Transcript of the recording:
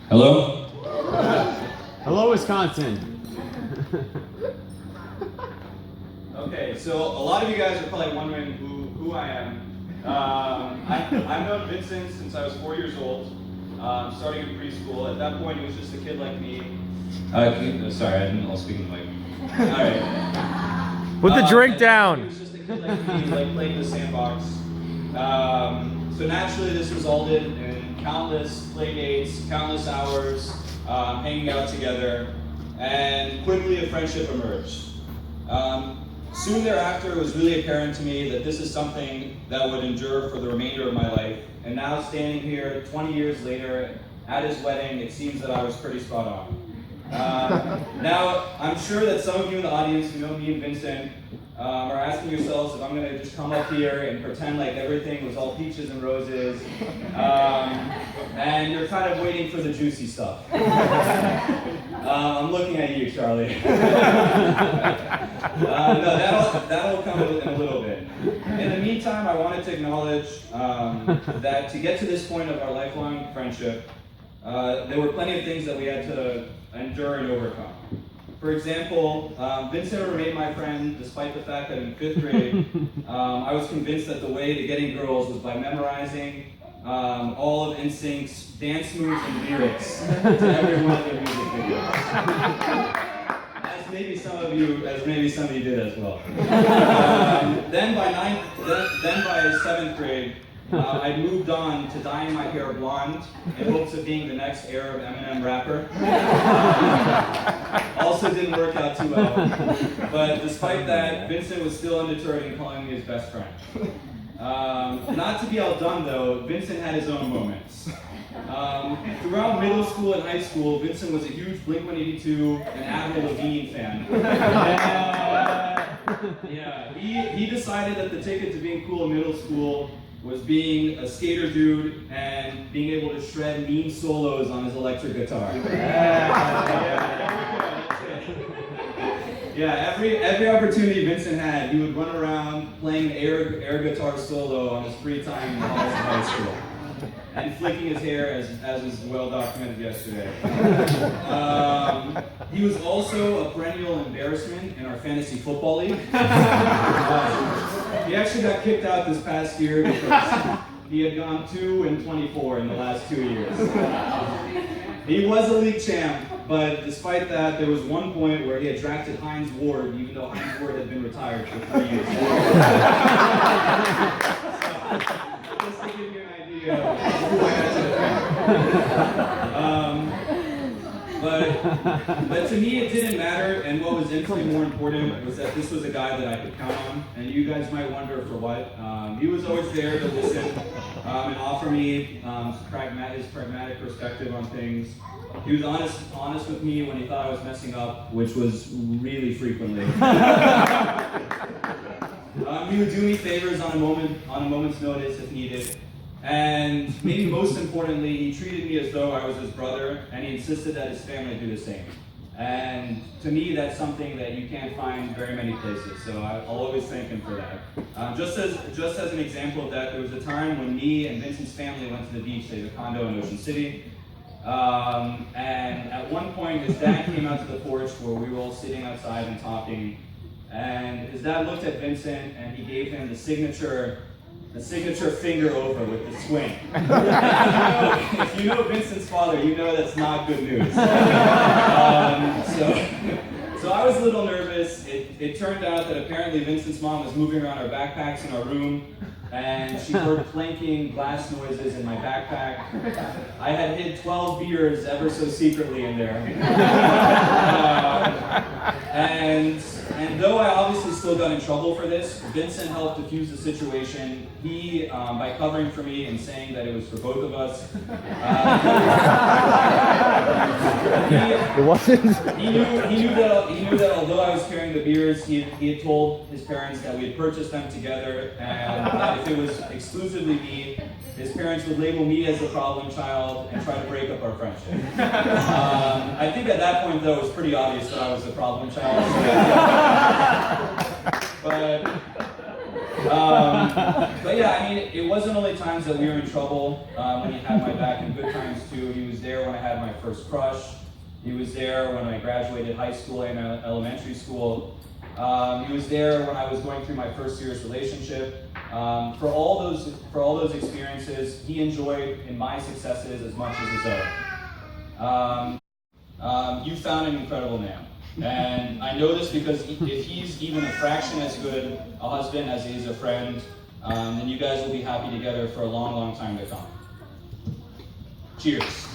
Hello? Hello, Wisconsin. Okay, so a lot of you guys are probably wondering who I am. I've known Vincent since I was 4 years old, starting in preschool. At that point, he was just a kid like me. Sorry, I didn't know speaking like. All right. Put the drink down. He was just a kid like me, like playing the sandbox. So naturally, this resulted in countless play dates, countless hours, hanging out together, and quickly a friendship emerged. Soon thereafter, it was really apparent to me that this is something that would endure for the remainder of my life. And now, standing here 20 years later at his wedding, it seems that I was pretty spot on. Now, I'm sure that some of you in the audience who know me and Vincent are asking yourselves if I'm going to just come up here and pretend like everything was all peaches and roses, and you're kind of waiting for the juicy stuff. I'm looking at you, Charlie. No, that'll come in a little bit. In the meantime, I wanted to acknowledge that to get to this point of our lifelong friendship, there were plenty of things that we had to endure and overcome. For example, Vincent remained my friend despite the fact that in 5th grade, I was convinced that the way to getting girls was by memorizing all of NSYNC's dance moves and lyrics to every one of their music videos. As maybe some of you did as well. Then by 7th grade, I moved on to dyeing my hair blonde in hopes of being the next Arab Eminem rapper. Also didn't work out too well. But despite that, Vincent was still undeterred in calling me his best friend. Not to be outdone though, Vincent had his own moments. Throughout middle school and high school, Vincent was a huge Blink-182 and Avril Lavigne fan. Yeah, he decided that the ticket to being cool in middle school was being a skater dude and being able to shred mean solos on his electric guitar. Yeah, every opportunity Vincent had, he would run around playing the air guitar solo on his free time in the halls of high school. And flicking his hair, as was well documented yesterday. He was also a perennial embarrassment in our fantasy football league. He actually got kicked out this past year because he had gone 2-24 in the last 2 years. He was a league champ, but despite that, there was one point where he had drafted Hines Ward, even though Hines Ward had been retired for 3 years. Just to give you an idea of who I But to me, it didn't matter, and what was infinitely more important was that this was a guy that I could count on, and you guys might wonder for what. He was always there to listen and offer me his pragmatic perspective on things. He was honest with me when he thought I was messing up, which was really frequently. He would do me favors on a moment's notice if needed. And maybe most importantly, he treated me as though I was his brother, and he insisted that his family do the same. And to me, that's something that you can't find very many places, so I'll always thank him for that. Just as an example of that, there was a time when me and Vincent's family went to the beach. They have a condo in Ocean City. And at one point, his dad came out to the porch where we were all sitting outside and talking. And his dad looked at Vincent, and he gave him the signature finger over with the swing. If you know Vincent's father, you know that's not good news. So I was a little nervous. It turned out that apparently Vincent's mom was moving around our backpacks in our room, and she heard clanking glass noises in my backpack. I had hid 12 beers ever so secretly in there. And though I obviously still got in trouble for this, Vincent helped diffuse the situation. He, by covering for me and saying that it was for both of us, it wasn't. He knew that although I was carrying the beers, he had told his parents that we had purchased them together, and that if it was exclusively me, his parents would label me as the problem child and try to break up our friendship. I think at that point, though, it was pretty obvious that I was the problem child. But But yeah, I mean, it wasn't only times that we were in trouble when he had my back, in good times too. He was there when I had my first crush. He was there when I graduated high school and elementary school. He was there when I was going through my first serious relationship. For all those experiences, he enjoyed in my successes as much as his own. You found an incredible man. And I know this because if he's even a fraction as good a husband as he is a friend, then you guys will be happy together for a long, long time to come. Cheers.